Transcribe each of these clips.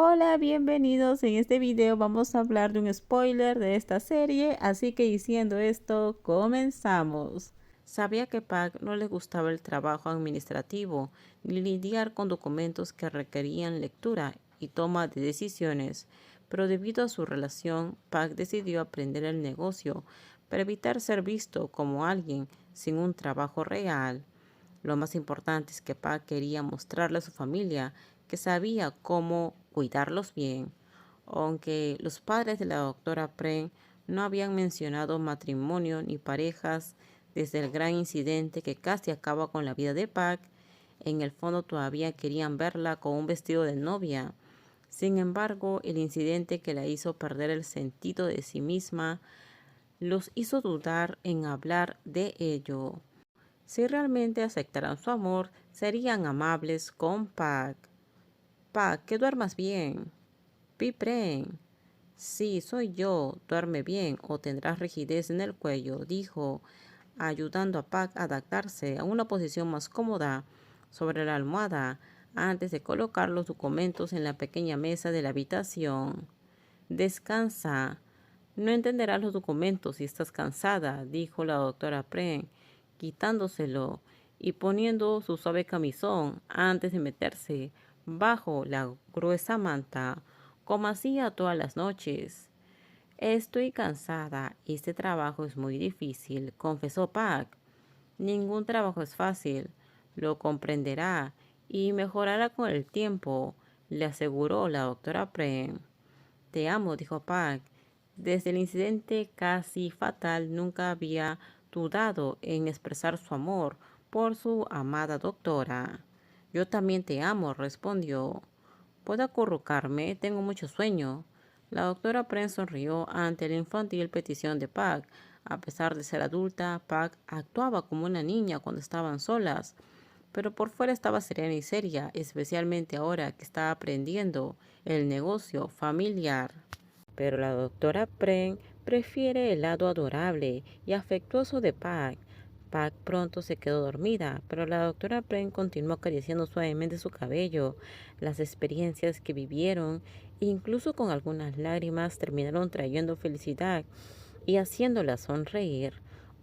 Hola, bienvenidos. En este video vamos a hablar de un spoiler de esta serie, así que diciendo esto, comenzamos. Sabía que Pac no le gustaba el trabajo administrativo ni lidiar con documentos que requerían lectura y toma de decisiones, pero debido a su relación, Pac decidió aprender el negocio para evitar ser visto como alguien sin un trabajo real. Lo más importante es que Pa quería mostrarle a su familia que sabía cómo cuidarlos bien. Aunque los padres de la doctora Pren no habían mencionado matrimonio ni parejas desde el gran incidente que casi acaba con la vida de Pac, en el fondo todavía querían verla con un vestido de novia. Sin embargo, el incidente que la hizo perder el sentido de sí misma los hizo dudar en hablar de ello. Si realmente aceptaran su amor, serían amables con Pac. Pac, que duermas bien. Pipren. Sí, soy yo. Duerme bien o tendrás rigidez en el cuello, dijo, ayudando a Pac a adaptarse a una posición más cómoda sobre la almohada antes de colocar los documentos en la pequeña mesa de la habitación. Descansa. No entenderás los documentos si estás cansada, dijo la doctora Pren, quitándoselo y poniendo su suave camisón antes de meterse bajo la gruesa manta, como hacía todas las noches. Estoy cansada. Este trabajo es muy difícil, confesó Pac. Ningún trabajo es fácil. Lo comprenderá y mejorará con el tiempo, le aseguró la doctora Pren. Te amo, dijo Pac. Desde el incidente casi fatal nunca había dudado en expresar su amor por su amada doctora. Yo también te amo, respondió. ¿Puedo acurrucarme? Tengo mucho sueño. La doctora Pren sonrió ante la infantil petición de Pac. A pesar de ser adulta, Pac actuaba como una niña cuando estaban solas, pero por fuera estaba serena y seria, especialmente ahora que estaba aprendiendo el negocio familiar. Pero la doctora Pren prefiere el lado adorable y afectuoso de Pac. Pac pronto se quedó dormida, pero la doctora Pren continuó acariciando suavemente su cabello. Las experiencias que vivieron, incluso con algunas lágrimas, terminaron trayendo felicidad y haciéndola sonreír.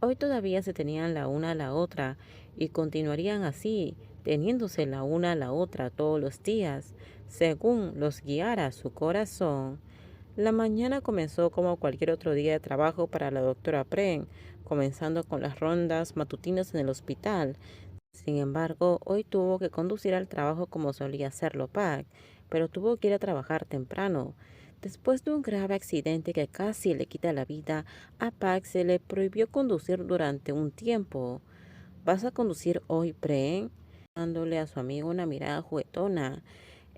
Hoy todavía se tenían la una a la otra y continuarían así, teniéndose la una a la otra todos los días, según los guiara su corazón. La mañana comenzó como cualquier otro día de trabajo para la doctora Pren, comenzando con las rondas matutinas en el hospital. Sin embargo, hoy tuvo que conducir al trabajo como solía hacerlo Pac, pero tuvo que ir a trabajar temprano. Después de un grave accidente que casi le quita la vida, a Pac se le prohibió conducir durante un tiempo. ¿Vas a conducir hoy, Pren? Dándole a su amigo una mirada juguetona.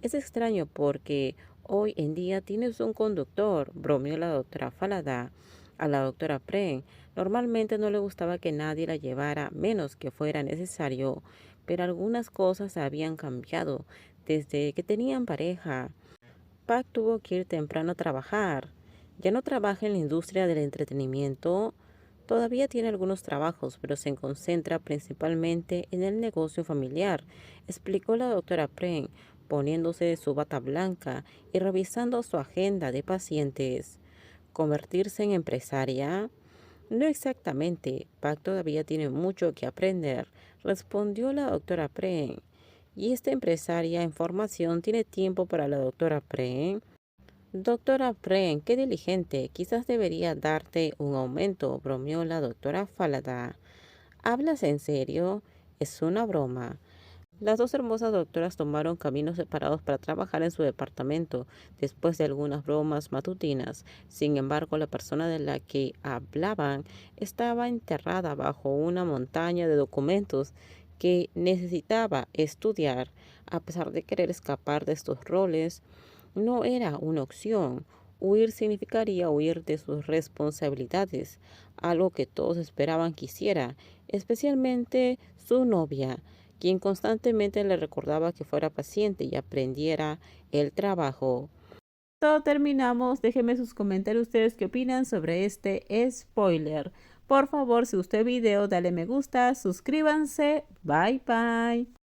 Es extraño porque hoy en día tienes un conductor, bromeó la doctora Falada a la doctora Pren. Normalmente no le gustaba que nadie la llevara, menos que fuera necesario, pero algunas cosas habían cambiado desde que tenían pareja. Pac tuvo que ir temprano a trabajar. Ya no trabaja en la industria del entretenimiento. Todavía tiene algunos trabajos, pero se concentra principalmente en el negocio familiar, explicó la doctora Pren, poniéndose su bata blanca y revisando su agenda de pacientes. ¿Convertirse en empresaria? No exactamente. Pac todavía tiene mucho que aprender, respondió la doctora Pren. ¿Y esta empresaria en formación tiene tiempo para la doctora Pren? Doctora Pren, qué diligente. Quizás debería darte un aumento, bromeó la doctora Falada. ¿Hablas en serio? Es una broma. Las dos hermosas doctoras tomaron caminos separados para trabajar en su departamento después de algunas bromas matutinas. Sin embargo, la persona de la que hablaban estaba enterrada bajo una montaña de documentos que necesitaba estudiar. A pesar de querer escapar de estos roles, no era una opción. Huir significaría huir de sus responsabilidades, algo que todos esperaban que hiciera, especialmente su novia, quien constantemente le recordaba que fuera paciente y aprendiera el trabajo. Todo terminamos. Déjenme sus comentarios ustedes qué opinan sobre este spoiler. Por favor, si gustó el video, dale me gusta, suscríbanse. Bye bye.